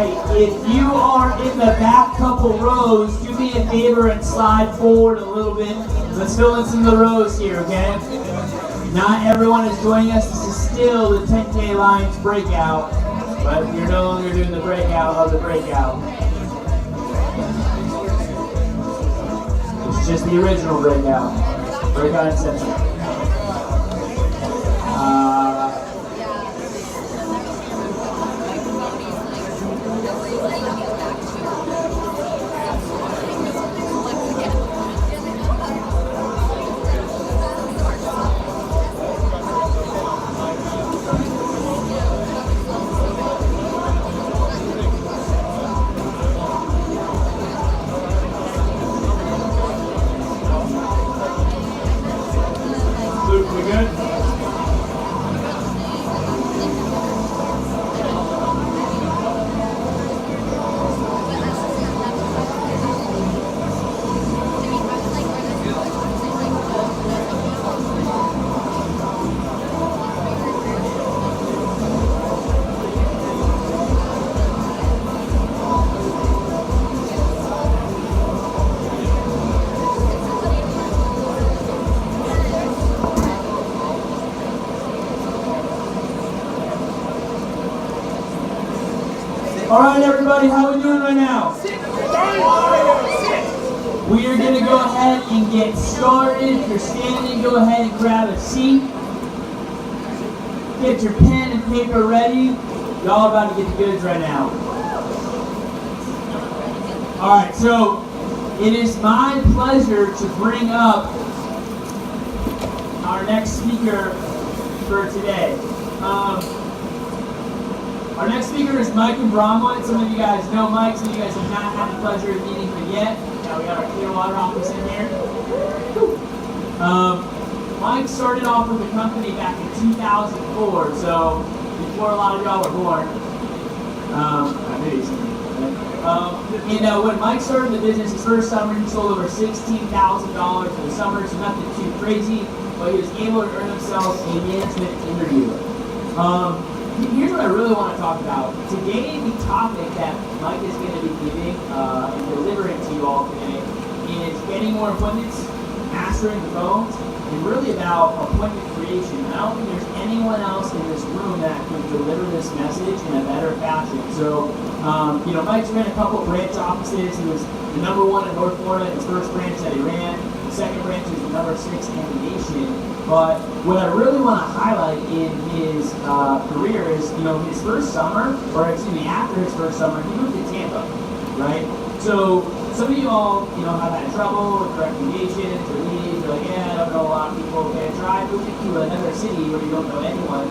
right, if you are in the back couple rows, do me a favor and slide forward a little bit. Let's fill in some of the rows here, okay? Not everyone is joining us. This is still the 10K Lions breakout, but you're no longer doing the breakout of the breakout. It's just the original breakout. Breakout Inception. All right, everybody, how are we doing right now? We are going to go ahead and get started. If you're standing, go ahead and grab a seat. Get your pen and paper ready. Y'all about to get the goods right now. All right, so it is my pleasure to bring up our next speaker for today. Our next speaker is Mike and Bromwood. Some of you guys know Mike, some of you guys have not had the pleasure of meeting him yet. Now we got our Clearwater office in here. Mike started off with the company back in 2004, so before a lot of y'all were born. When Mike started the business, his first summer, he sold over $16,000 for the summer, so nothing too crazy, but he was able to earn himself a management interview. Here's what I really want to talk about. Today, the topic that Mike is going to be giving and delivering to you all today is getting more appointments, mastering the phones, and really about appointment creation. I don't think there's anyone else in this room that can deliver this message in a better fashion. So, Mike's ran a couple branch offices. He was the #1 in North Florida, his first branch that he ran. The second branch is the #6 in the nation. But what I really want to highlight in his career is, his first summer, or after his first summer, he moved to Tampa, right? So some of you all, have had trouble with recommendations or leads. You're like, yeah, I don't know a lot of people. Okay, try moving to another city where you don't know anyone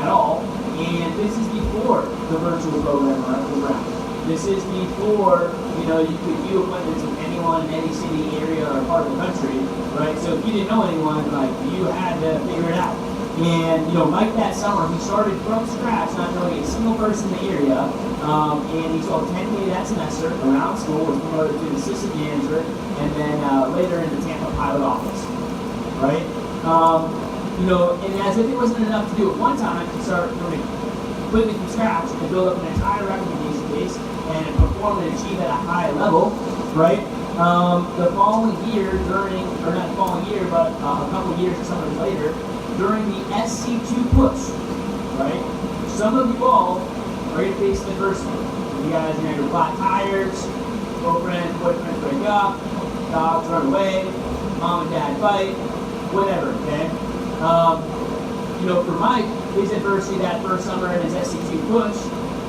at all. And this is before the virtual program was around. This is before, you could do appointments with anyone in any city, area, or part of the country, right? So if you didn't know anyone, you had to figure it out. And, Mike that summer, he started from scratch, not knowing a single person in the area, and he sold 10K that semester around school, was promoted to assistant manager, and then later in the Tampa pilot office, right? And as if it wasn't enough to do it one time, he started doing completely from scratch and build up an entire recommendation base and perform and achieve at a high level, right? The following year, not the following year, but a couple years or something later, during the SC2 push, right? Some of you all are going to face adversity. You guys are going to flat tires, girlfriend, boyfriend break up, dogs run away, mom and dad fight, whatever, okay? For Mike, his adversity that first summer in his SC2 push,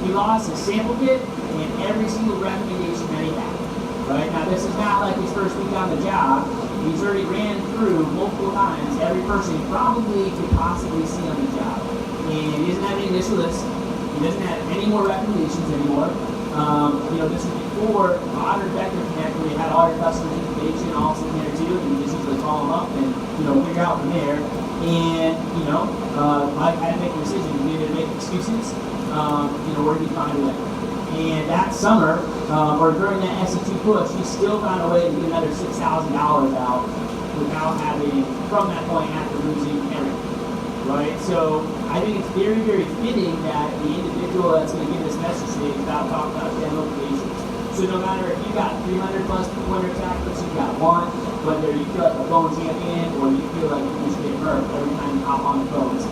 he lost his sample kit and every single recommendation that he had. Right? Now, this is not like his first week on the job. He's already ran through multiple times every person he probably could possibly see on the job. And he doesn't have any initial list. He doesn't have any more recommendations anymore. This is before modern Vector Connect, where you had all your customers' information all sitting there too, and you just usually call them up and, figure out from there. And, Mike had to make a decision. He needed to make excuses. Where did he find a way? And that summer, or during that SC2 push, he still found a way to get another $6,000 out without having, from that point, after losing everything, right? So I think it's very, very fitting that the individual that's going to give this message today is about to talk about So no matter if you got 300 plus pointer tacklers, you got one, whether you feel like a phone champion or you feel like you just get hurt every time you hop on the phones.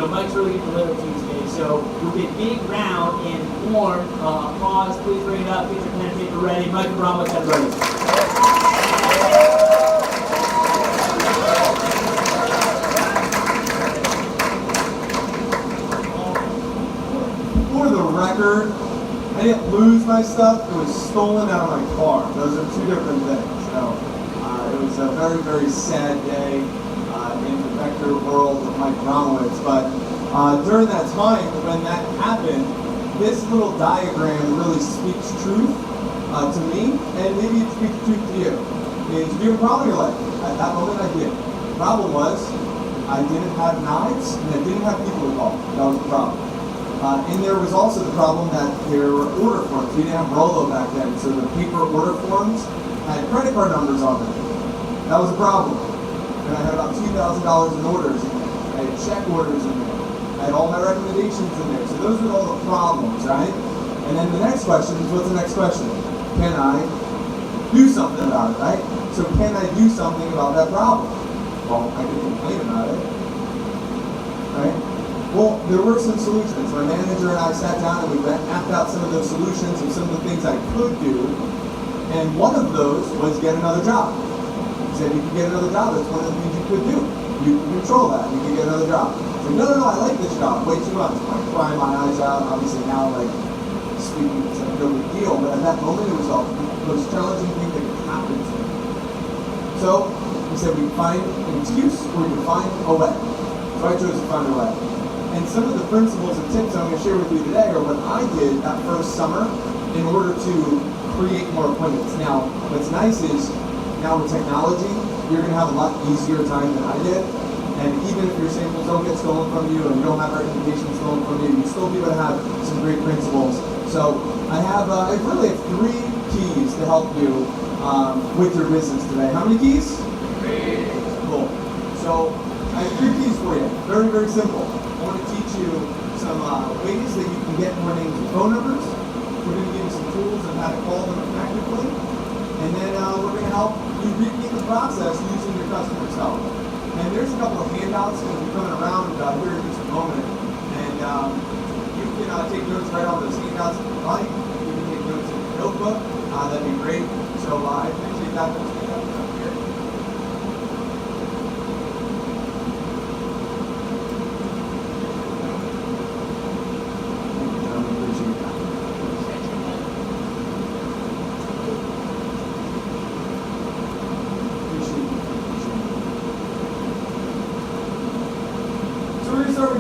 Mike's really getting delivered to you today. So with a big round and warm applause, please bring it up, get your pen and paper ready. Mike and Bromwich, get ready. For the record, I didn't lose my stuff, it was stolen out of my car. Those are two different things. So it was a very, very sad day in the vector world of Mike Bromwich. But during that time when that happened, this little diagram really speaks truth to me, and maybe it speaks truth to you. Is you have a problem in your life? At that moment I did. The problem was I didn't have knives and I didn't have people to call. That was the problem. And there was also the problem that there were order forms. We didn't have Rolo back then, so the paper order forms had credit card numbers on them. That was a problem. And I had about $2,000 in orders in there. I had check orders in there. I had all my recommendations in there. So those were all the problems, right? And then the next question is, what's the next question? Can I do something about it, right? So can I do something about that problem? Well, I can complain about it, right? Well, there were some solutions. My manager and I sat down and we mapped out some of those solutions and some of the things I could do. And one of those was get another job. He said, you can get another job. That's one of the things you could do. You can control that. You can get another job. I said, no, I like this job way too much. I'm crying my eyes out. Obviously now, speaking, it's no big deal. But at that moment, it was the most challenging thing that could happen to me. So he said, we can find an excuse or we can find a way. So I chose to find a way. And some of the principles and tips I'm going to share with you today are what I did that first summer in order to create more appointments. Now, what's nice is now with technology, you're going to have a lot easier time than I did. And even if your samples don't get stolen from you and you don't have recommendations stolen from you, you still be able to have some great principles. So I really have 3 keys to help you with your business today. How many keys? 3. Cool. So I have 3 keys for you. Very, very simple. I want to teach you some ways that you can get more names and phone numbers. We're going to give you some tools on how to call them effectively. And then we're going to help you repeat the process using your customer's help. And there's a couple of handouts going to be coming around here in just a moment. And you can take notes right on those handouts if you like. You can take notes in your notebook. That'd be great. So I appreciate that. Those handouts up here.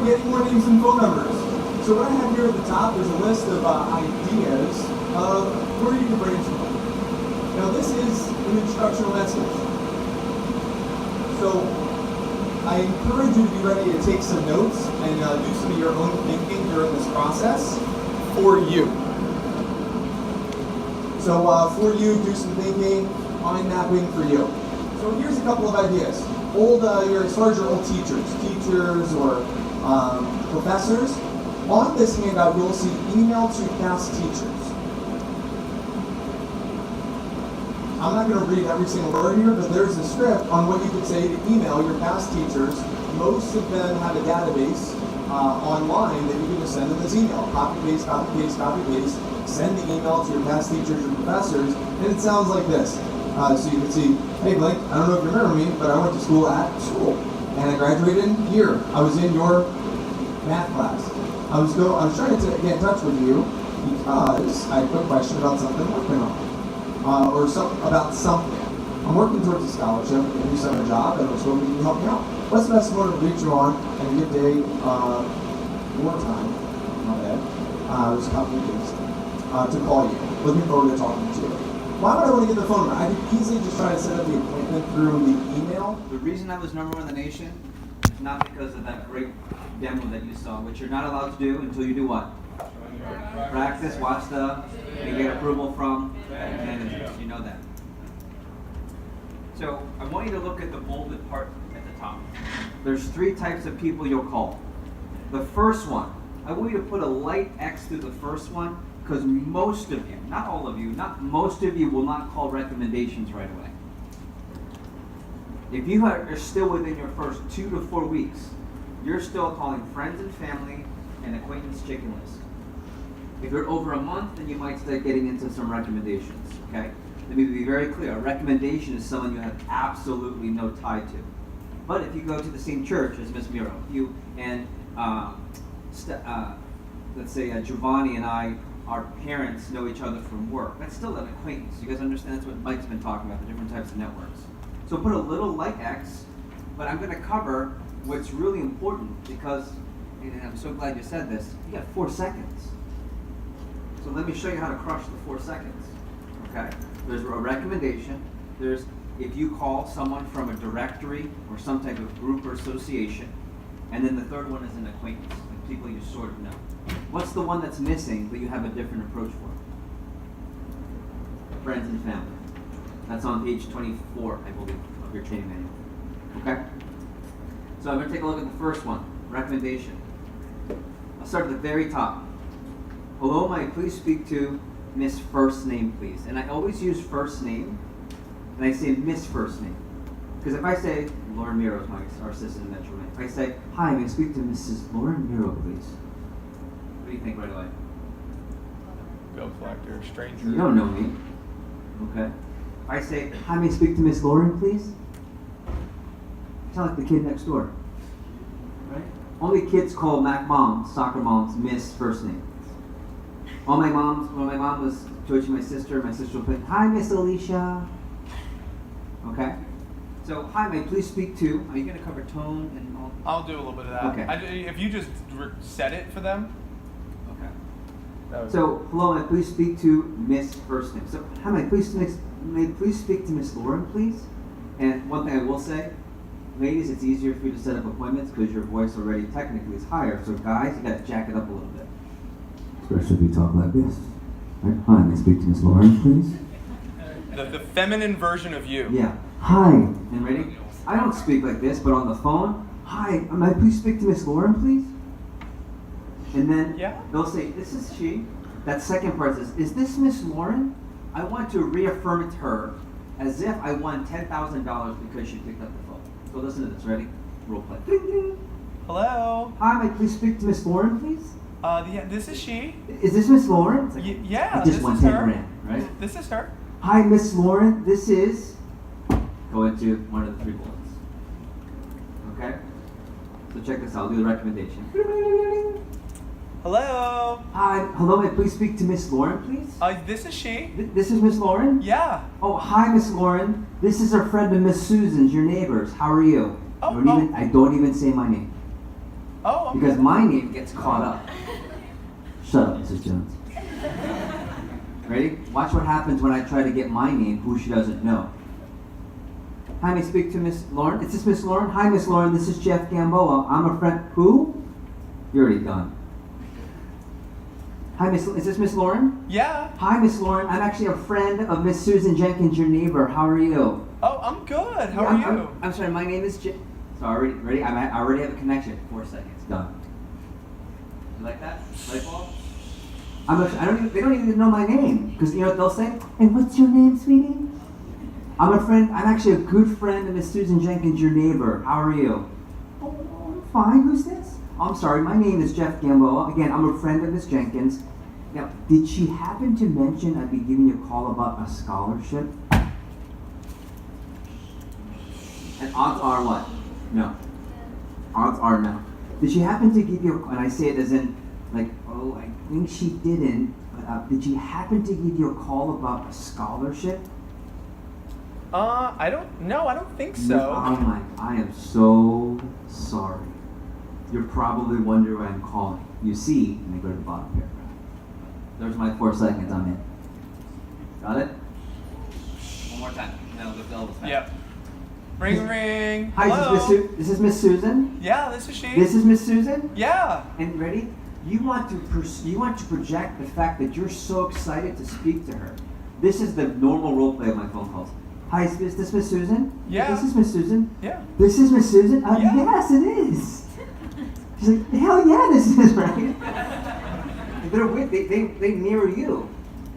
Getting more names and phone numbers. So what I have here at the top, there's a list of ideas of where you can branch from. Now this is an instructional message. So I encourage you to be ready to take some notes and do some of your own thinking during this process for you. So for you, do some thinking, mind mapping for you. So here's a couple of ideas. As far as your old teachers or professors, on this handout you'll see email to past teachers. I'm not going to read every single word here, but there's a script on what you could say to email your past teachers. Most of them have a database online that you can just send them this email. Copy, paste, copy, paste, copy, paste. Send the email to your past teachers and professors, and it sounds like this. So you can see, hey Blake, I don't know if you remember me, but I went to school at school. And I graduated here. I was in your math class. I was trying to get in touch with you because I had a quick question about something I'm working on, or about something. I'm working towards a scholarship, a new summer job, and I was hoping you can help me out. What's the best way to reach you on and a good day, more time, my bad, just copy and paste, to call you. Looking forward to talking to you. Why would I want to get the phone number? I could easily just try to set up the appointment through the email. The reason I was number 1 in the nation is not because of that great demo that you saw, which you're not allowed to do until you do what? Practice, watch you get approval from managers. You know that. So I want you to look at the bolded part at the top. There's 3 types of people you'll call. The first one, I want you to put a light X through the first one Because most of you, not all of you, not most of you will not call recommendations right away. If you are still within your first 2 to 4 weeks, you're still calling friends and family and acquaintance chicken list. If you're over a month, then you might start getting into some recommendations, okay? Let me be very clear. A recommendation is someone you have absolutely no tie to. But if you go to the same church as Miss Miro, you and let's say Giovanni and I, our parents know each other from work. That's still an acquaintance. You guys understand? That's what Mike's been talking about, the different types of networks. So put a little like X, but I'm going to cover what's really important because, and I'm so glad you said this, you got 4 seconds. So let me show you how to crush the 4 seconds. Okay? There's a recommendation. There's if you call someone from a directory or some type of group or association, and then the third one is an acquaintance, like people you sort of know. What's the one that's missing but you have a different approach for? Friends and family. That's on page 24, I believe, of your training manual. Okay? So I'm going to take a look at the first one, recommendation. I'll start at the very top. Hello, may I please speak to Miss First Name, please? And I always use first name, and I say Miss First Name. Because if I say, Lauren Miro is our assistant Metro Man. If I say, hi, may I speak to Mrs. Lauren Miro, please? What do you think right away? Bill collector, stranger. You don't know me. Okay. If I say, hi, may I speak to Miss Lauren, please? I sound like the kid next door. Right? Only kids call Mac moms, soccer moms, Miss First Name. All my moms, when my mom was coaching my sister would put, hi, Miss Alicia. Okay? So, hi, may I please speak to, are you going to cover tone and all? I'll do a little bit of that. Okay. If you just said it for them. Okay. That was So, hello, may I please speak to Miss First Name? So, hi, may I please speak to Miss Lauren, please? And one thing I will say, ladies, it's easier for you to set up appointments because your voice already technically is higher. So, guys, you got to jack it up a little bit. Especially if you talk like this. Right? Hi, may I speak to Miss Lauren, please? the feminine version of you. Yeah. Hi. And ready? I don't speak like this, but on the phone, hi, may I please speak to Miss Lauren, please? And then they'll say, this is she. That second part says, is this Miss Lauren? I want to reaffirm it to her as if I won $10,000 because she picked up the phone. So listen to this. Ready? Role play. Ding, ding. Hello. Hi, may I please speak to Miss Lauren, please? This is she. Is this Miss Lauren? It's like, yeah, I just this won is 10 her. grand, right? This is her. Hi, Miss Lauren. This is. Go into one of the 3 bullets. Okay? So check this out. I'll do the recommendation. Hello. Hi. Hello, may I please speak to Miss Lauren, please? This is she. This is Miss Lauren? Yeah. Oh, hi, Miss Lauren. This is our friend of Miss Susan's, your neighbors. How are you? I don't even say my name. Oh, I'm because good. my name gets caught up. Shut up, Mrs. Jones. Ready? Watch what happens when I try to get my name, who she doesn't know. Hi, may I speak to Miss Lauren? Is this Miss Lauren? Hi, Miss Lauren. This is Jeff Gamboa. I'm a friend. Who? You're already done. Hi, Miss. Is this Miss Lauren? Yeah. Hi, Miss Lauren. I'm actually a friend of Miss Susan Jenkins, your neighbor. How are you? Oh, I'm good. How are you? I'm sorry. My name is Jeff. So ready? I already have a connection. 4 seconds. Done. You like that? Light bulb? They don't even know my name. Because you know what they'll say? And what's your name, sweetie? I'm actually a good friend of Miss Susan Jenkins, your neighbor. How are you? Oh, I'm fine. Who's this? Oh, I'm sorry. My name is Jeff Gamboa. Again, I'm a friend of Miss Jenkins. Now, did she happen to mention I'd be giving you a call about a scholarship? And odds are what? No. Odds are no. Did she happen to give you, and I say it as in, like, oh, I think she didn't, but did she happen to give you a call about a scholarship? I don't think so. Oh I am so sorry. You're probably wondering why I'm calling. You see, let me go to the bottom paragraph. There's my 4 seconds, I'm in. Got it? One more time. Now the bell was back. Yep. Ring, ring. Hi, Hello. this is Miss Susan? Yeah, this is she. This is Miss Susan? Yeah. And ready? You want to project the fact that you're so excited to speak to her. This is the normal role play of my phone calls. Hi, is this Miss Susan? Yeah. This is Miss Susan? Yeah. This is Miss Susan? Yeah. Yes, it is. She's like, hell yeah, this is, right? they're with, they mirror you.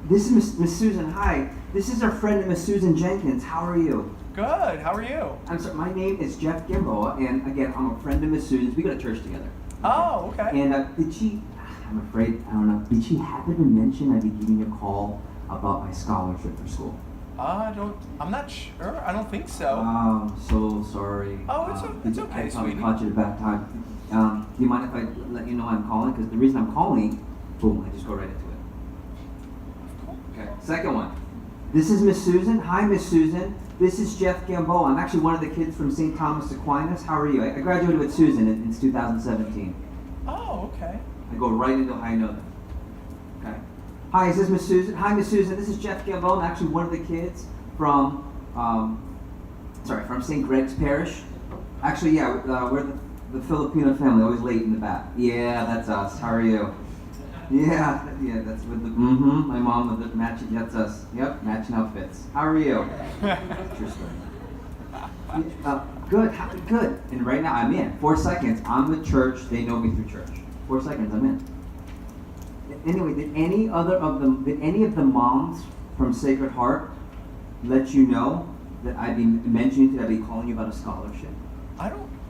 This is Miss Susan. Hi. This is our friend Miss Susan Jenkins. How are you? Good. How are you? I'm sorry. My name is Jeff Gimbo, and again, I'm a friend of Miss Susan's. We go to church together. Oh, okay. And did she? I'm afraid I don't know. Did she happen to mention I'd be giving you a call about my scholarship for school? I'm not sure. I don't think so. I'm so sorry. Oh, it's okay, I probably sweetie. caught you at a bad time. Do you mind if I let you know I'm calling? Because the reason I'm calling, boom, I just go right into it. Okay, second one. This is Miss Susan. Hi, Miss Susan. This is Jeff Gamboa. I'm actually one of the kids from St. Thomas Aquinas. How are you? I graduated with Susan in 2017. Oh, okay. I go right into how I know them. Okay. Hi, is this Miss Susan? Hi, Miss Susan. This is Jeff Gamboa. I'm actually one of the kids from, from St. Greg's Parish. Actually, yeah, we're the Filipino family, always late in the back. Yeah, that's us. How are you? Yeah, that's with the, my mom with the matching, that's us. Yep, matching outfits. How are you? True story. Good, good. And right now I'm in. 4 seconds, I'm with church, they know me through church. 4 seconds, I'm in. Anyway, did any of the moms from Sacred Heart let you know that I'd be mentioning that I'd be calling you about a scholarship?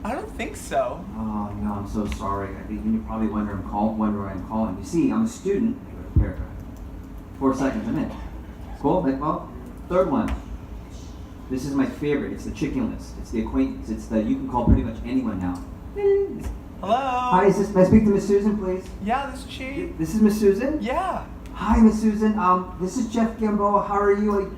I don't think so. Oh no, I'm so sorry. You're probably wondering why I'm calling. You see, I'm a student. I go to paragraph. 4 seconds, I'm in. Cool. Well, third one. This is my favorite. It's the chicken list. It's the acquaintance. It's the you can call pretty much anyone now. Hello. Hi, may I speak to Miss Susan, please? Yeah, this is she. This is Miss Susan? Yeah. Hi, Miss Susan. This is Jeff Gamboa. How are you? I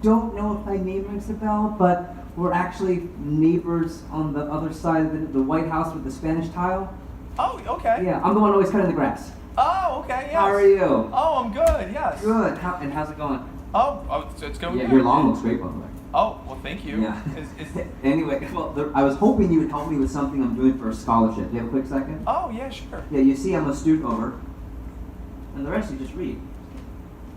don't know if my name rings a bell, but we're actually neighbors on the other side of the White House with the Spanish tile. Oh, okay. Yeah, I'm the one always cutting the grass. Oh, okay, yes. How are you? Oh, I'm good, yes. Good. How's it going? Oh, it's going Yeah, good. your lawn looks great, by the way. Oh, well, thank you. Yeah. Is Anyway, well, I was hoping you would help me with something I'm doing for a scholarship. Do you have a quick second? Oh, yeah, sure. Yeah, you see, I'm a student over, and the rest you just read.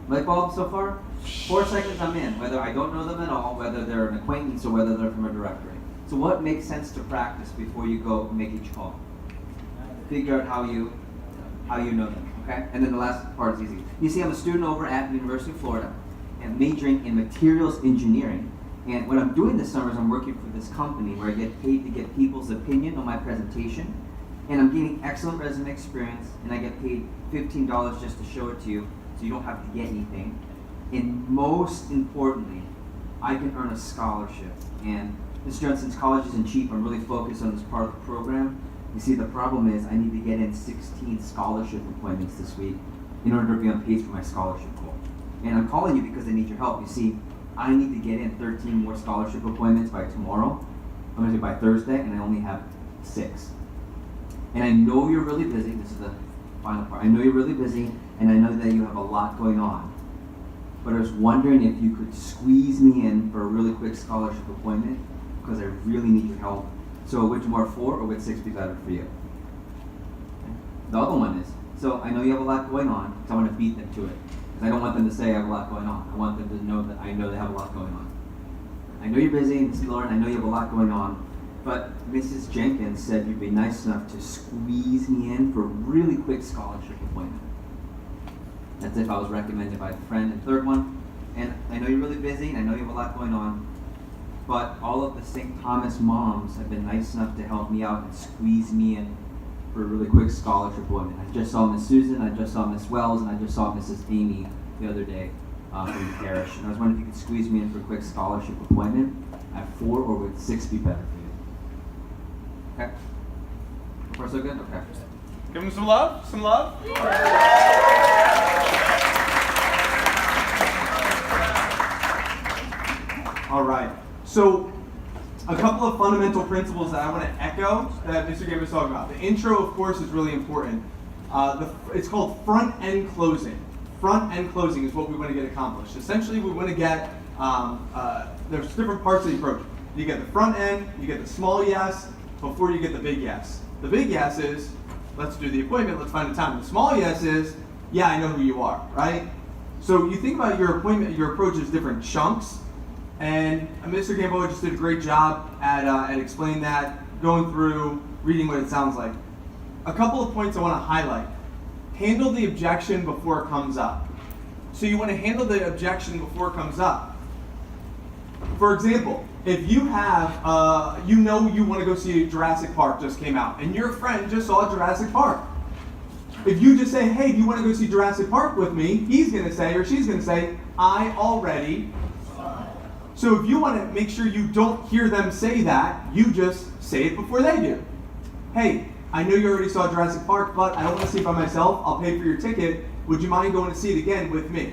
Light bulb so far? 4 seconds, I'm in. Whether I don't know them at all, whether they're an acquaintance, or whether they're from a directory. So what makes sense to practice before you go and make each call? Figure out how you know them, okay? And then the last part is easy. You see, I'm a student over at the University of Florida, and majoring in materials engineering. And what I'm doing this summer is I'm working for this company where I get paid to get people's opinion on my presentation, and I'm gaining excellent resume experience, and I get paid $15 just to show it to you, so you don't have to get anything. And most importantly, I can earn a scholarship. And Mr. Johnson's college isn't cheap. I'm really focused on this part of the program. You see, the problem is I need to get in 16 scholarship appointments this week in order to be on pace for my scholarship goal. And I'm calling you because I need your help. You see, I need to get in 13 more scholarship appointments by tomorrow. I'm going to do by Thursday, and I only have 6. And I know you're really busy. This is the final part. I know you're really busy, and I know that you have a lot going on. But I was wondering if you could squeeze me in for a really quick scholarship appointment, because I really need your help. So would more 4 or would 6 be better for you? Okay. The other one is, so I know you have a lot going on, so I want to beat them to it. Because I don't want them to say I have a lot going on. I want them to know that I know they have a lot going on. I know you're busy, Mrs. Lauren, I know you have a lot going on, but Mrs. Jenkins said you'd be nice enough to squeeze me in for a really quick scholarship appointment. That's if I was recommended by a friend. And third one, and I know you're really busy, and I know you have a lot going on, but all of the St. Thomas moms have been nice enough to help me out and squeeze me in for a really quick scholarship appointment. I just saw Miss Susan, I just saw Miss Wells, and I just saw Mrs. Amy the other day from the parish. And I was wondering if you could squeeze me in for a quick scholarship appointment at 4 or would 6 be better for you? Okay? So far so good? Okay. Give him some love, some love. All right. So, a couple of fundamental principles that I want to echo that Mr. Gabe was talking about. The intro, of course, is really important. It's called front-end closing. Front-end closing is what we want to get accomplished. Essentially, we want to get, there's different parts of the approach. You get the front end, you get the small yes, before you get the big yes. The big yes is, let's do the appointment, let's find a time. The small yes is, yeah, I know who you are, right? So you think about your appointment, your approach as different chunks. And Mr. Gamboa just did a great job at explaining that, going through, reading what it sounds like. A couple of points I want to highlight. handle the objection before it comes up. So you want to handle the objection before it comes up. For example, if you have, you want to go see Jurassic Park just came out, and your friend just saw Jurassic Park. If you just say, hey, do you want to go see Jurassic Park with me? He's going to say, or she's going to say, I already. So if you want to make sure you don't hear them say that, you just say it before they do. Hey, I know you already saw Jurassic Park, but I don't want to see it by myself. I'll pay for your ticket. Would you mind going to see it again with me?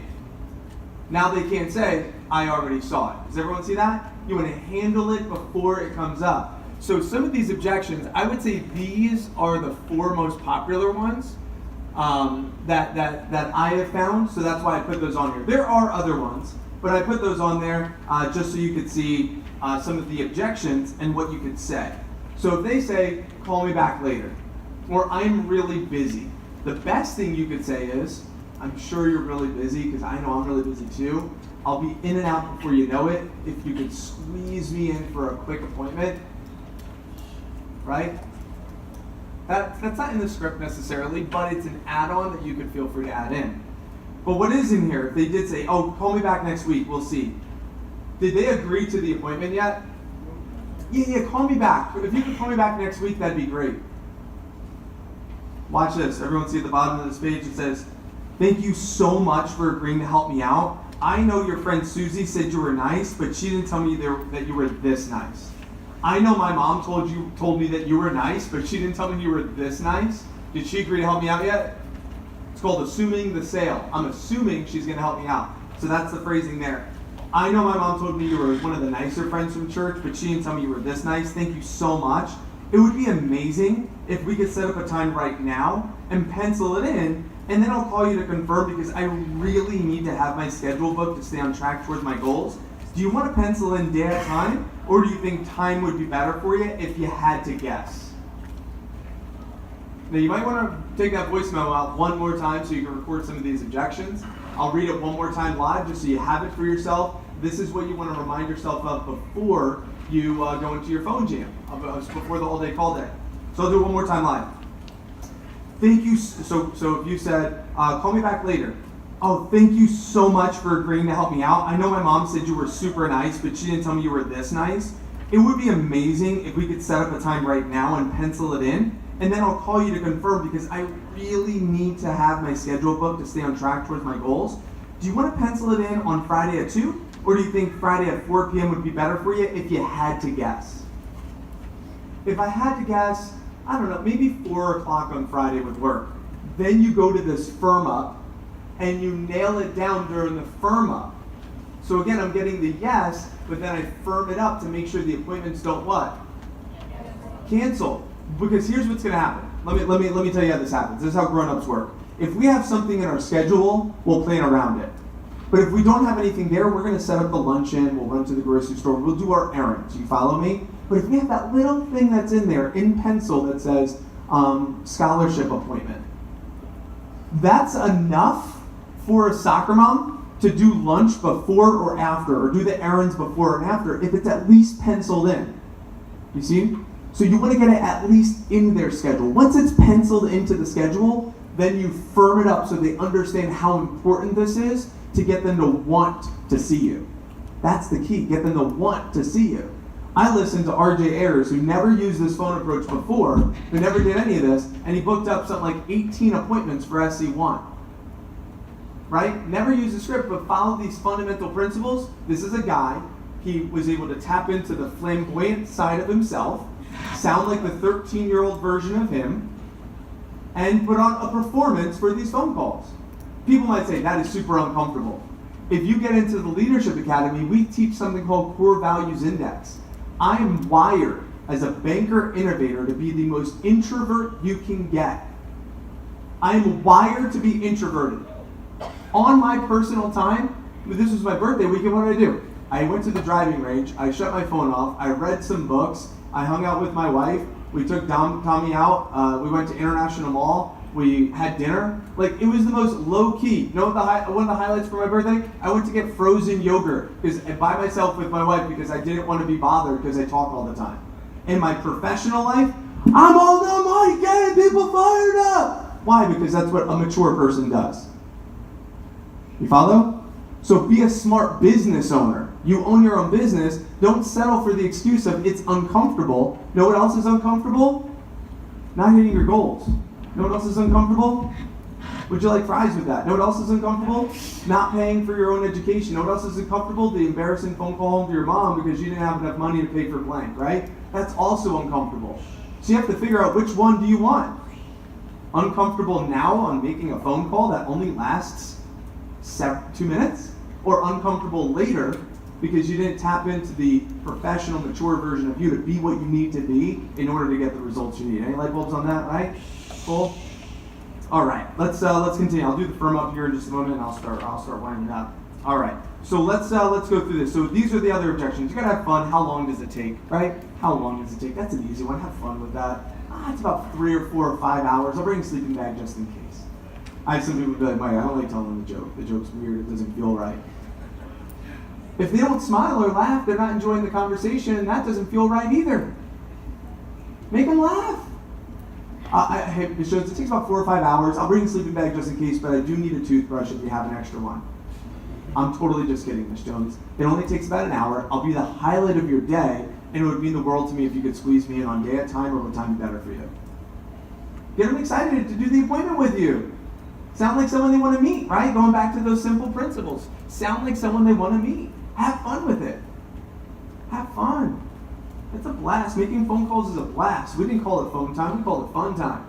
Now they can't say, I already saw it. Does everyone see that? You want to handle it before it comes up. So some of these objections, I would say these are the 4 most popular ones that I have found. So that's why I put those on here. There are other ones, but I put those on there just so you could see some of the objections and what you could say. So if they say, call me back later, or I'm really busy, the best thing you could say is, I'm sure you're really busy, because I know I'm really busy too. I'll be in and out before you know it. If you could squeeze me in for a quick appointment, right? That's not in the script necessarily, but it's an add-on that you could feel free to add in. But what is in here, if they did say, oh, call me back next week, we'll see. Did they agree to the appointment yet? Yeah, call me back. If you could call me back next week, that'd be great. Watch this. Everyone see at the bottom of this page, it says, thank you so much for agreeing to help me out. I know your friend Susie said you were nice, but she didn't tell me that you were this nice. I know my mom told me that you were nice, but she didn't tell me you were this nice. Did she agree to help me out yet? It's called assuming the sale. I'm assuming she's going to help me out. So that's the phrasing there. I know my mom told me you were one of the nicer friends from church, but she didn't tell me you were this nice. Thank you so much. It would be amazing if we could set up a time right now and pencil it in, and then I'll call you to confirm because I really need to have my schedule booked to stay on track towards my goals. Do you want to pencil in day at time, or do you think time would be better for you if you had to guess? Now you might want to take that voice memo out one more time so you can record some of these objections. I'll read it one more time live just so you have it for yourself. This is what you want to remind yourself of before you go into your phone jam, before the all-day call day. So I'll do it one more time live. Thank you. So if you said, call me back later. Oh, thank you so much for agreeing to help me out. I know my mom said you were super nice, but she didn't tell me you were this nice. It would be amazing if we could set up a time right now and pencil it in, and then I'll call you to confirm because I really need to have my schedule booked to stay on track towards my goals. Do you want to pencil it in on Friday at 2? Or do you think Friday at 4 p.m. would be better for you if you had to guess? If I had to guess, I don't know, maybe 4 o'clock on Friday would work. Then you go to this firm up and you nail it down during the firm up. So again, I'm getting the yes, but then I firm it up to make sure the appointments don't what? Cancel. Because here's what's gonna happen. Let me tell you how this happens. This is how grown-ups work. If we have something in our schedule, we'll plan around it. But if we don't have anything there, we're gonna set up the luncheon, we'll run to the grocery store, we'll do our errands. You follow me? But if we have that little thing that's in there in pencil that says scholarship appointment, that's enough for a soccer mom to do lunch before or after, or do the errands before and after, if it's at least penciled in. You see? So you want to get it at least in their schedule. Once it's penciled into the schedule, then you firm it up so they understand how important this is to get them to want to see you. That's the key, get them to want to see you. I listened to RJ Ayers, who never used this phone approach before, who never did any of this, and he booked up something like 18 appointments for SC1. Right? Never used the script, but followed these fundamental principles. This is a guy, he was able to tap into the flamboyant side of himself, sound like the 13-year-old version of him, and put on a performance for these phone calls. People might say, that is super uncomfortable. If you get into the Leadership Academy, we teach something called Core Values Index. I am wired as a banker innovator to be the most introvert you can get. I am wired to be introverted. On my personal time, this was my birthday weekend, what did I do? I went to the driving range, I shut my phone off, I read some books, I hung out with my wife, we took Tommy out, we went to International Mall, we had dinner. Like, it was the most low-key. You know what one of the highlights for my birthday? I went to get frozen yogurt by myself with my wife because I didn't want to be bothered because I talk all the time. In my professional life, I'm on the mic getting people fired up. Why? Because that's what a mature person does. You follow? So be a smart business owner. You own your own business. Don't settle for the excuse of it's uncomfortable. Know what else is uncomfortable? Not hitting your goals. Know what else is uncomfortable? Would you like fries with that? Know what else is uncomfortable? Not paying for your own education. Know what else is uncomfortable? The embarrassing phone call home to your mom because you didn't have enough money to pay for blank, right? That's also uncomfortable. So you have to figure out which one do you want. Uncomfortable now on making a phone call that only lasts 2 minutes? Or uncomfortable later because you didn't tap into the professional, mature version of you to be what you need to be in order to get the results you need. Any light bulbs on that, right? Cool? All right, let's continue. I'll do the firm up here in just a moment, and I'll start winding up. All right, so let's go through this. So these are the other objections. You gotta have fun. How long does it take, right? How long does it take? That's an easy one. Have fun with that. It's about 3 or 4 or 5 hours. I'll bring a sleeping bag just in case. I have some people be like, Mike, I don't like telling the joke. The joke's weird. It doesn't feel right. If they don't smile or laugh, they're not enjoying the conversation, and that doesn't feel right either. Make them laugh. It takes about 4 or 5 hours. I'll bring a sleeping bag just in case, but I do need a toothbrush if you have an extra one. I'm totally just kidding, Miss Jones. It only takes about an hour. I'll be the highlight of your day, and it would mean the world to me if you could squeeze me in on day at time or what time be better for you. Get them excited to do the appointment with you. Sound like someone they want to meet, right? Going back to those simple principles. Sound like someone they want to meet. Have fun with it. Have fun. It's a blast. Making phone calls is a blast. We didn't call it phone time. We called it fun time.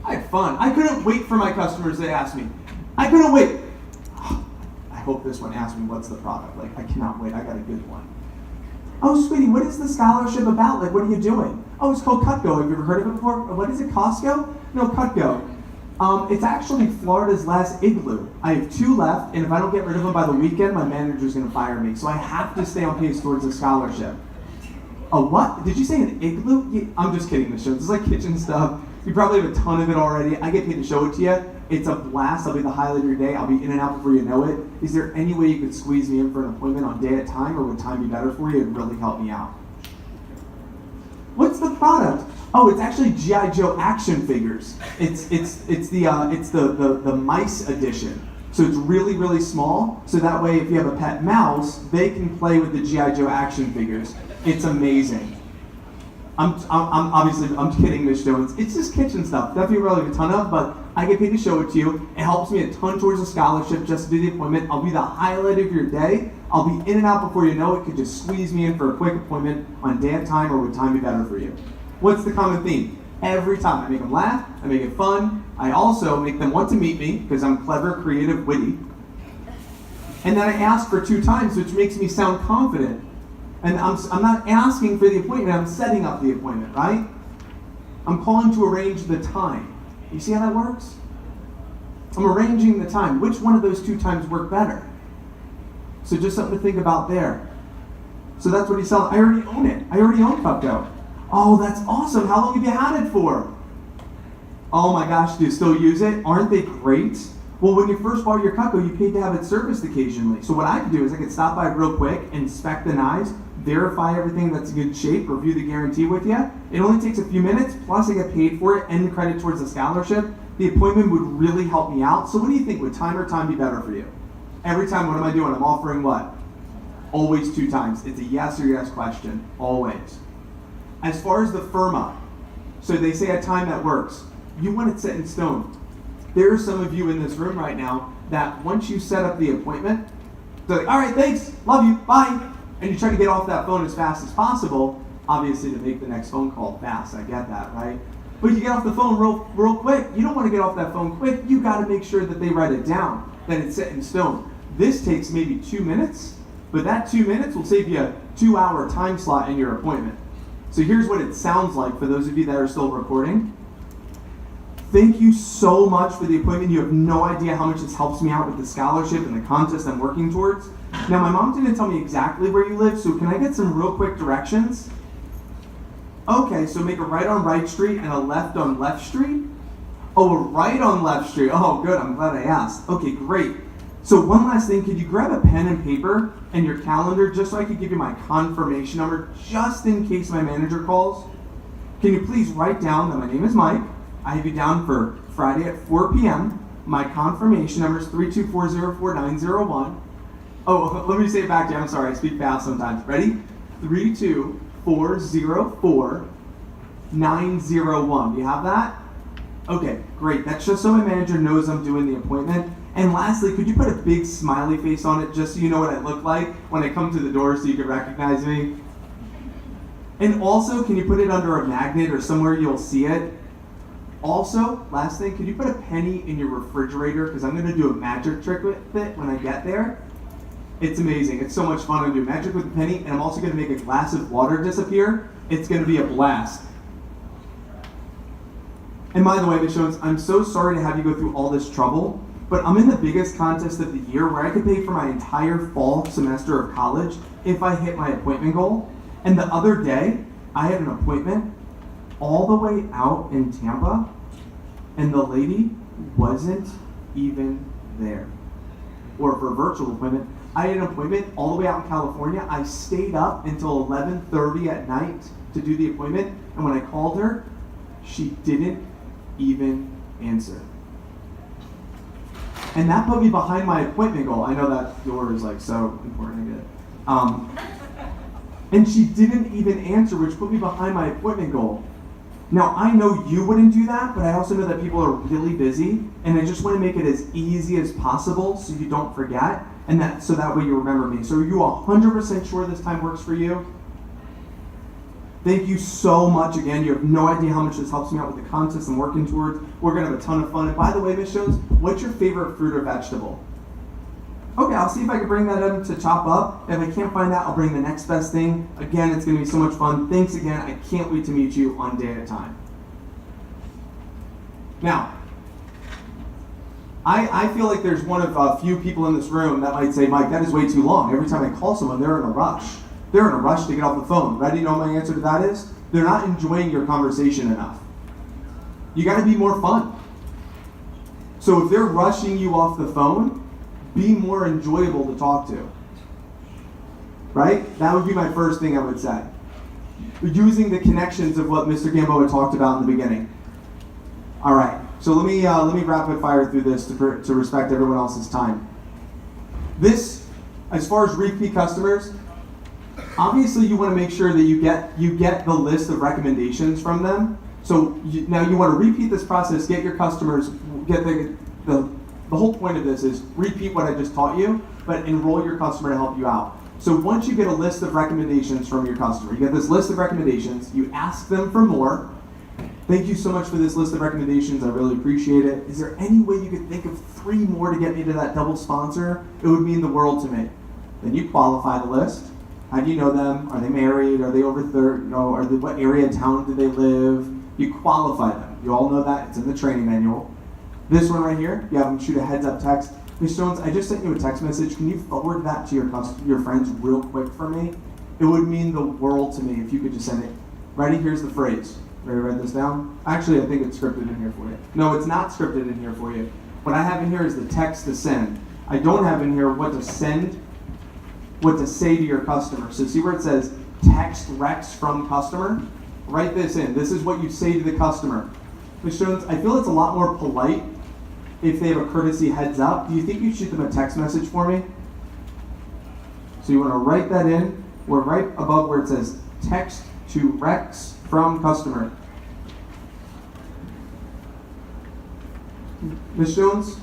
I had fun. I couldn't wait for my customers to ask me. I couldn't wait. I hope this one asks me what's the product. Like, I cannot wait. I got a good one. Oh, sweetie, what is the scholarship about? Like, what are you doing? Oh, it's called Cutco. Have you ever heard of it before? What is it, Costco? No, Cutco. It's actually Florida's last igloo. I have 2 left, and if I don't get rid of them by the weekend, my manager's going to fire me. So I have to stay on pace towards a scholarship. A what? Did you say an igloo? Yeah, I'm just kidding, Miss Jones. It's like kitchen stuff. You probably have a ton of it already. I get paid to show it to you. It's a blast. I'll be the highlight of your day. I'll be in and out before you know it. Is there any way you could squeeze me in for an appointment on day at time, or would time be better for you? It'd really help me out. What's the product? Oh, it's actually G.I. Joe action figures. It's the mice edition. So it's really, really small. So that way, if you have a pet mouse, they can play with the G.I. Joe action figures. It's amazing. I'm kidding, Miss Jones. It's just kitchen stuff. That you really have a ton of, but I get paid to show it to you. It helps me a ton towards a scholarship just to do the appointment. I'll be the highlight of your day. I'll be in and out before you know it. Could just squeeze me in for a quick appointment on day and time, or would time be better for you? What's the common theme? Every time I make them laugh, I make it fun. I also make them want to meet me because I'm clever, creative, witty. And then I ask for 2 times, which makes me sound confident. And I'm not asking for the appointment, I'm setting up the appointment, right? I'm calling to arrange the time. You see how that works? I'm arranging the time. Which one of those 2 times work better? So just something to think about there. So that's what he's selling. I already own it. I already own Cutco. Oh, that's awesome. How long have you had it for? Oh my gosh, do you still use it? Aren't they great? Well, when you first bought your Cutco, you paid to have it serviced occasionally. So what I could do is I could stop by real quick, inspect the knives, verify everything that's in good shape, review the guarantee with you. It only takes a few minutes, plus I get paid for it and credit towards the scholarship. The appointment would really help me out. So what do you think? Would time or time be better for you? Every time, what am I doing? I'm offering what? Always 2 times. It's a yes or yes question. Always. As far as the firm up, so they say a time that works. You want it set in stone. There are some of you in this room right now that once you set up the appointment, they're like, all right, thanks, love you, bye. And you try to get off that phone as fast as possible, obviously to make the next phone call fast. I get that, right? But you get off the phone real quick. You don't want to get off that phone quick. You got to make sure that they write it down, that it's set in stone. This takes maybe 2 minutes, but that 2 minutes will save you a 2-hour time slot in your appointment. So here's what it sounds like for those of you that are still recording. Thank you so much for the appointment. You have no idea how much this helps me out with the scholarship and the contest I'm working towards. Now, my mom didn't tell me exactly where you live, so can I get some real quick directions? Okay, so make a right on Right Street and a left on Left Street? Oh, a right on Left Street. Oh, good. I'm glad I asked. Okay, great. So one last thing, could you grab a pen and paper and your calendar just so I could give you my confirmation number just in case my manager calls? Can you please write down that my name is Mike? I have you down for Friday at 4 p.m. My confirmation number is 324044901. Oh, let me say it back to you. I'm sorry, I speak fast sometimes. Ready? 324044901. Do you have that? Okay, great. That's just so my manager knows I'm doing the appointment. And lastly, could you put a big smiley face on it just so you know what I look like when I come to the door so you can recognize me? And also, can you put it under a magnet or somewhere you'll see it? Also, last thing, could you put a penny in your refrigerator? Because I'm going to do a magic trick with it when I get there. It's amazing. It's so much fun. I'm going to do magic with a penny, and I'm also going to make a glass of water disappear. It's going to be a blast. And by the way, Ms. Jones, I'm so sorry to have you go through all this trouble, but I'm in the biggest contest of the year where I could pay for my entire fall semester of college if I hit my appointment goal. And the other day, I had an appointment all the way out in Tampa, and the lady wasn't even there. Or for a virtual appointment, I had an appointment all the way out in California. I stayed up until 11:30 at night to do the appointment, and when I called her, she didn't even answer. And that put me behind my appointment goal. I know that door is like so important, I get it. And she didn't even answer, which put me behind my appointment goal. Now, I know you wouldn't do that, but I also know that people are really busy, and I just want to make it as easy as possible so you don't forget, and so that way you remember me. So are you 100% sure this time works for you? Thank you so much again. You have no idea how much this helps me out with the contest I'm working towards. We're going to have a ton of fun. And by the way, Ms. Jones, what's your favorite fruit or vegetable? Okay, I'll see if I can bring that up to chop up. If I can't find that, I'll bring the next best thing. Again, it's going to be so much fun. Thanks again. I can't wait to meet you on day at a time. Now, I feel like there's one of a few people in this room that might say, Mike, that is way too long. Every time I call someone, they're in a rush. They're in a rush to get off the phone. Ready to know my answer to that is? They're not enjoying your conversation enough. You got to be more fun. So if they're rushing you off the phone, be more enjoyable to talk to. Right? That would be my first thing I would say. Using the connections of what Mr. Gamboa talked about in the beginning. All right. So let me rapid fire through this to respect everyone else's time. This, as far as repeat customers, obviously you want to make sure that you get the list of recommendations from them. So now you want to repeat this process, get your customers, get the whole point of this is repeat what I just taught you, but enroll your customer to help you out. So once you get a list of recommendations from your customer, you get this list of recommendations, you ask them for more. Thank you so much for this list of recommendations, I really appreciate it. Is there any way you could think of 3 more to get me to that double sponsor? It would mean the world to me. Then you qualify the list. How do you know them? Are they married? Are they over 30? What area of town do they live? You qualify them. You all know that. It's in the training manual. This one right here, you have them shoot a heads up text. Ms. Jones, I just sent you a text message. Can you forward that to your friends real quick for me? It would mean the world to me if you could just send it. Ready? Here's the phrase. Ready to write this down? Actually, I think it's scripted in here for you. No, it's not scripted in here for you. What I have in here is the text to send. I don't have in here what to send, what to say to your customer. So see where it says text Rex from customer? Write this in. This is what you say to the customer. Ms. Jones, I feel it's a lot more polite if they have a courtesy heads up. Do you think you shoot them a text message for me? So you want to write that in. We're right above where it says text to Rex from customer. Ms. Jones,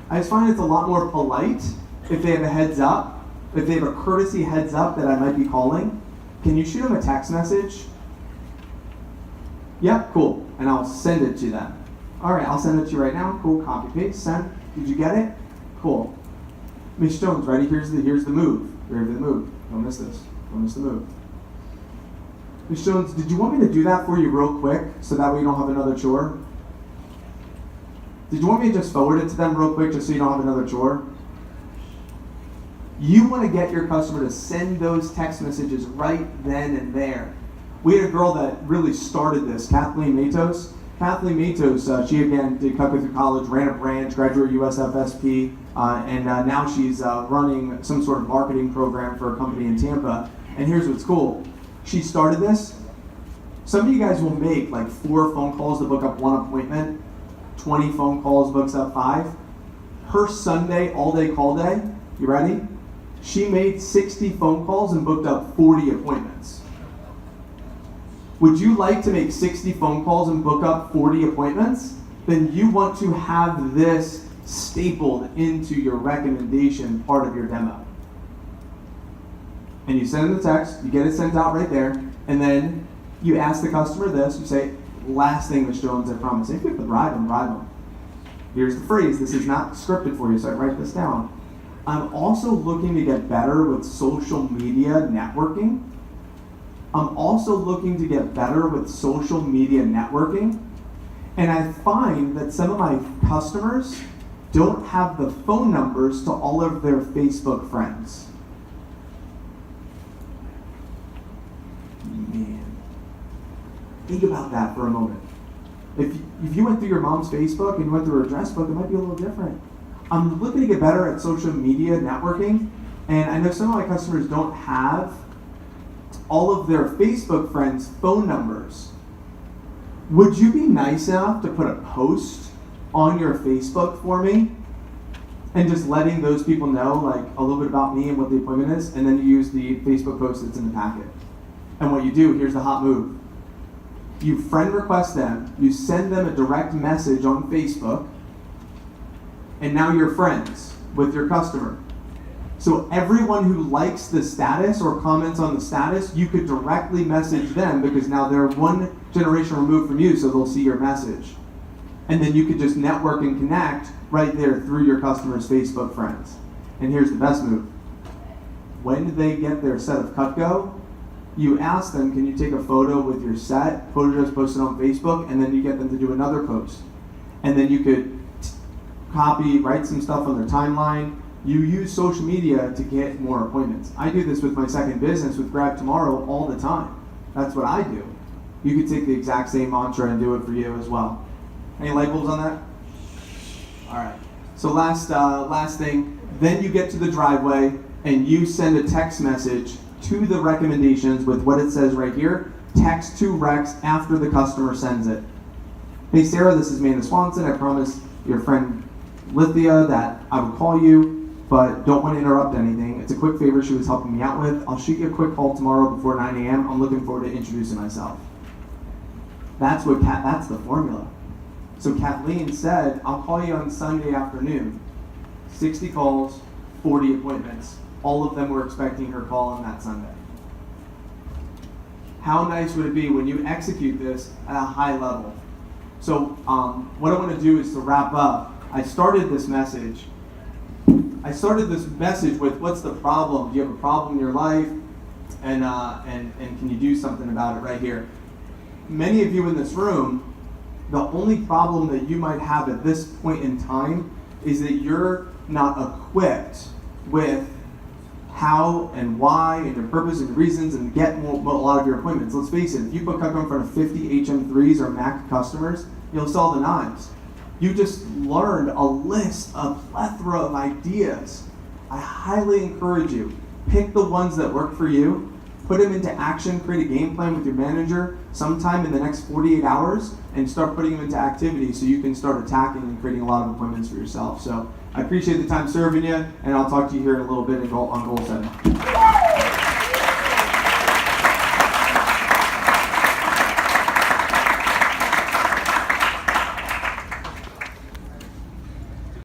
I just find it's a lot more polite if they have a heads up, if they have a courtesy heads up that I might be calling. Can you shoot them a text message? Yep, cool. And I'll send it to them. All right, I'll send it to you right now. Cool, copy, paste, send. Did you get it? Cool. Ms. Jones, ready? Here's the move. Here's the move. Don't miss this. Don't miss the move. Ms. Jones, did you want me to do that for you real quick so that way you don't have another chore? Did you want me to just forward it to them real quick just so you don't have another chore? You want to get your customer to send those text messages right then and there. We had a girl that really started this, Kathleen Matos. Kathleen Matos, she again did Cutco through college, ran a branch, graduate USFSP, and now she's running some sort of marketing program for a company in Tampa. And here's what's cool. She started this. Some of you guys will make like 4 phone calls to book up 1 appointment. 20 phone calls, books up 5. Her Sunday, all day, call day, you ready? She made 60 phone calls and booked up 40 appointments. Would you like to make 60 phone calls and book up 40 appointments? Then you want to have this stapled into your recommendation part of your demo. And you send them the text, you get it sent out right there, and then you ask the customer this, you say, last thing, Ms. Jones, I promise. If you have to bribe them. Here's the phrase, this is not scripted for you, so I write this down. I'm also looking to get better with social media networking. And I find that some of my customers don't have the phone numbers to all of their Facebook friends. Man, think about that for a moment. If you went through your mom's Facebook and you went through her address book, it might be a little different. I'm looking to get better at social media networking, and I know some of my customers don't have all of their Facebook friends' phone numbers. Would you be nice enough to put a post on your Facebook for me and just letting those people know like a little bit about me and what the appointment is, and then you use the Facebook post that's in the packet. And what you do, here's the hot move. You friend request them, you send them a direct message on Facebook, and now you're friends with your customer. So everyone who likes the status or comments on the status, you could directly message them because now they're one generation removed from you, so they'll see your message. And then you could just network and connect right there through your customer's Facebook friends. And here's the best move. When they get their set of Cutco, you ask them, can you take a photo with your set, photo just posted on Facebook, and then you get them to do another post. And then you could copy, write some stuff on their timeline. You use social media to get more appointments. I do this with my second business with Grab Tomorrow all the time. That's what I do. You could take the exact same mantra and do it for you as well. Any light bulbs on that? All right. So last thing, then you get to the driveway and you send a text message to the recommendations with what it says right here. Text to Rex after the customer sends it. Hey Sarah, this is Amanda Swanson. I promised your friend Lithia that I would call you, but don't want to interrupt anything. It's a quick favor she was helping me out with. I'll shoot you a quick call tomorrow before 9 a.m. I'm looking forward to introducing myself. That's the formula. So Kathleen said, I'll call you on Sunday afternoon. 60 calls, 40 appointments. All of them were expecting her call on that Sunday. How nice would it be when you execute this at a high level? So what I want to do is to wrap up. I started this message with what's the problem? Do you have a problem in your life? And can you do something about it right here? Many of you in this room, the only problem that you might have at this point in time is that you're not equipped with how and why and your purpose and reasons and get a lot of your appointments. Let's face it, if you put Cutco in front of 50 HM3s or Mac customers, you'll sell the knives. You just learned a list, a plethora of ideas. I highly encourage you, pick the ones that work for you, put them into action, create a game plan with your manager sometime in the next 48 hours, and start putting them into activity so you can start attacking and creating a lot of appointments for yourself. So I appreciate the time serving you, and I'll talk to you here in a little bit on goal setting.